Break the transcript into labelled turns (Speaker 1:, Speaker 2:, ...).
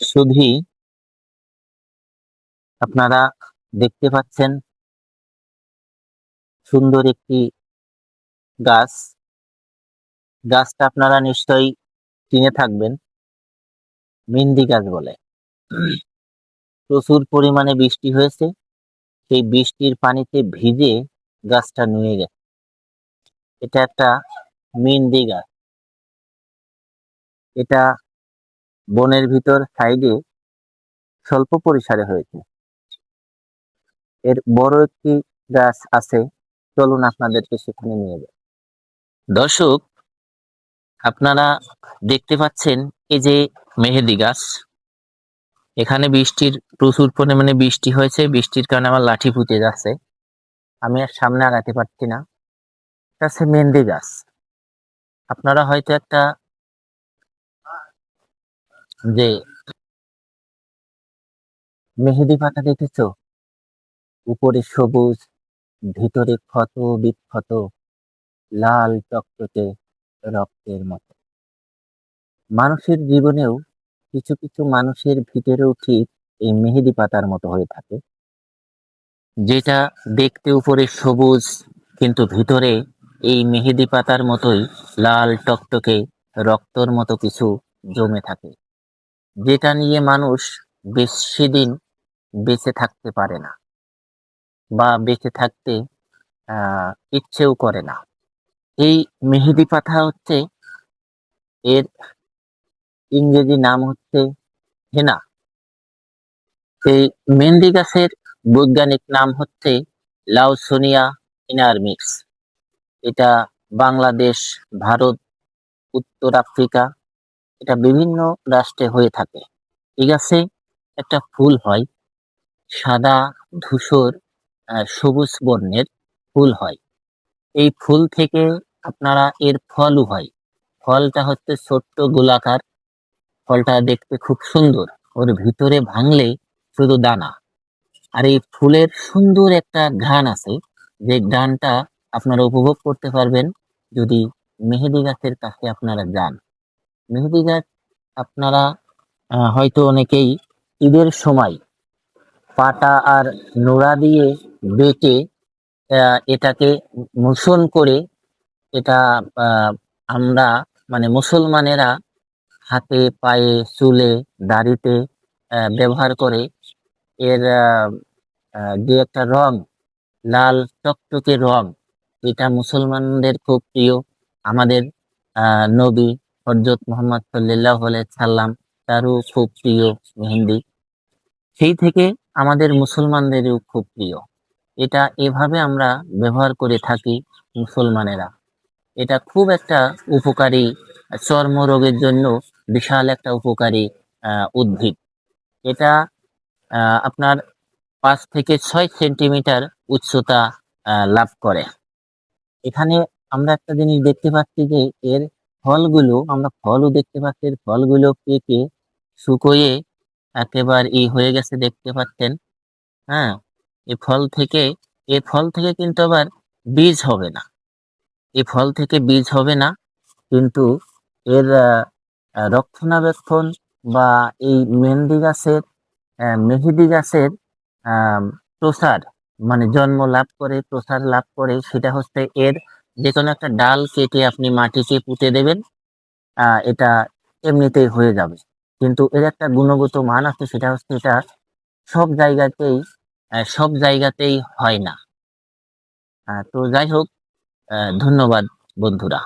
Speaker 1: শুধুই আপনারা দেখতে পাচ্ছেন সুন্দর একটি গাছ। গাছটা আপনারা নিশ্চয়ই চিনে থাকবেন, মেহেন্দি গাছ বলে। প্রচুর পরিমাণে বৃষ্টি হয়েছে, সেই বৃষ্টির পানিতে ভিজে গাছটা নুয়ে গেছে। এটা একটা মেহেন্দি গাছ। এটা বনের ভিতর সাইডে স্বল্প পরিসরে হয়েছে। এর বড় একটি গাছ আছে, চলুন আপনাদেরকে সেখানে নিয়ে যাই। দর্শক, আপনারা দেখতে পাচ্ছেন এই যে মেহেদি গাছ। এখানে প্রচুর পরিমাণে বৃষ্টি হয়েছে, বৃষ্টির কারণে আমার লাঠি পুঁতে যাচ্ছে, আমি আর সামনে আগাতে পারছি না। এটা হচ্ছে মেহেন্দি গাছ। আপনারা হয়তো একটা যে মেহেদি পাতা দেখেছো, উপরে সবুজ, ভিতরে ক্ষত বিক্ষত, লাল টকটকে রক্তের মতো। মানুষের জীবনেও কিছু কিছু মানুষের ভিতরেও ঠিক এই মেহেদি পাতার মতো হয়ে থাকে, যেটা দেখতে উপরে সবুজ কিন্তু ভিতরে এই মেহেদি পাতার মতোই লাল টকটকে রক্তর মতো কিছু জমে থাকে, যেটা নিয়ে মানুষ বেশি দিন বেঁচে থাকতে পারে না বা বেঁচে থাকতে ইচ্ছেও করে না। এই মেহেদি পাতা হচ্ছে, এর ইংরেজি নাম হচ্ছে হেনা। এই মেহেন্দি গাছের বৈজ্ঞানিক নাম হচ্ছে লাউসোনিয়া ইনারমিক্স। এটা বাংলাদেশ, ভারত, উত্তর আফ্রিকা, এটা বিভিন্ন রাষ্ট্রে হয়ে থাকে। এই গাছে একটা ফুল হয়, সাদা ধূসর সবুজ বর্ণের ফুল হয়। এই ফুল থেকে আপনারা এর ফলও হয়। ফলটা হচ্ছে ছোট্ট গোলাকার, ফলটা দেখতে খুব সুন্দর। ওর ভিতরে ভাঙলে শুধু দানা। আর এই ফুলের সুন্দর একটা ঘ্রাণ আছে, যে ঘ্রাণটা আপনারা উপভোগ করতে পারবেন যদি মেহেদি গাছের কাছে আপনারা যান। মেহেদি গাছ আপনারা হয়তো অনেকেই ঈদের সময় পাটা আর নোড়া দিয়ে বেটে এটাকে মোশন করে, এটা আহ, আমরা মানে মুসলমানেরা হাতে, পায়ে, চুলে, দাড়িতে ব্যবহার করে। এর যে একটা রং, লাল টকটকে রং, এটা মুসলমানদের খুব প্রিয়। আমাদের নবী হযরত মুহাম্মদ সাল্লাল্লাহু আলাইহি সাল্লাম, তারও খুব প্রিয় মেহেন্দি। সেই থেকে আমাদের মুসলমানদেরও খুব প্রিয়। এটা এভাবে আমরা ব্যবহার করে থাকি মুসলমানেরা। এটা খুব একটা উপকারী, চর্মরোগের জন্য বিশাল একটা উপকারী উদ্ভিদ। এটা আপনার 5 থেকে 6 সেন্টিমিটার উচ্চতা লাভ করে। এখানে আমরা একটা জিনিস দেখতে পাচ্ছি যে এর ফলগুলো, আমরা ফলও দেখতে পাচ্ছি, এর ফলগুলো পেকে শুকোয়ে একেবারে হয়ে গেছে, দেখতে পাচ্ছেন। হ্যাঁ, এই ফল থেকে এ ফল থেকে কিন্তু আবার বীজ হবে না। এই ফল থেকে বীজ হবে না, কিন্তু এর রক্ষণাবেক্ষণ বা এই মেহেদি গাছের আহ প্রসার, মানে জন্ম লাভ করে, প্রসার লাভ করে, সেটা হচ্ছে এর যে কোনো একটা ডাল কেটে আপনি মাটিতে পুঁতে দেবেন, এটা এমনিতেই হয়ে যাবে। কিন্তু এর একটা গুণগত মান আছে, সেটা হচ্ছে এটা সব জায়গাতেই সব জায়গাতেই হয় না। তো যাই হোক, ধন্যবাদ বন্ধুরা।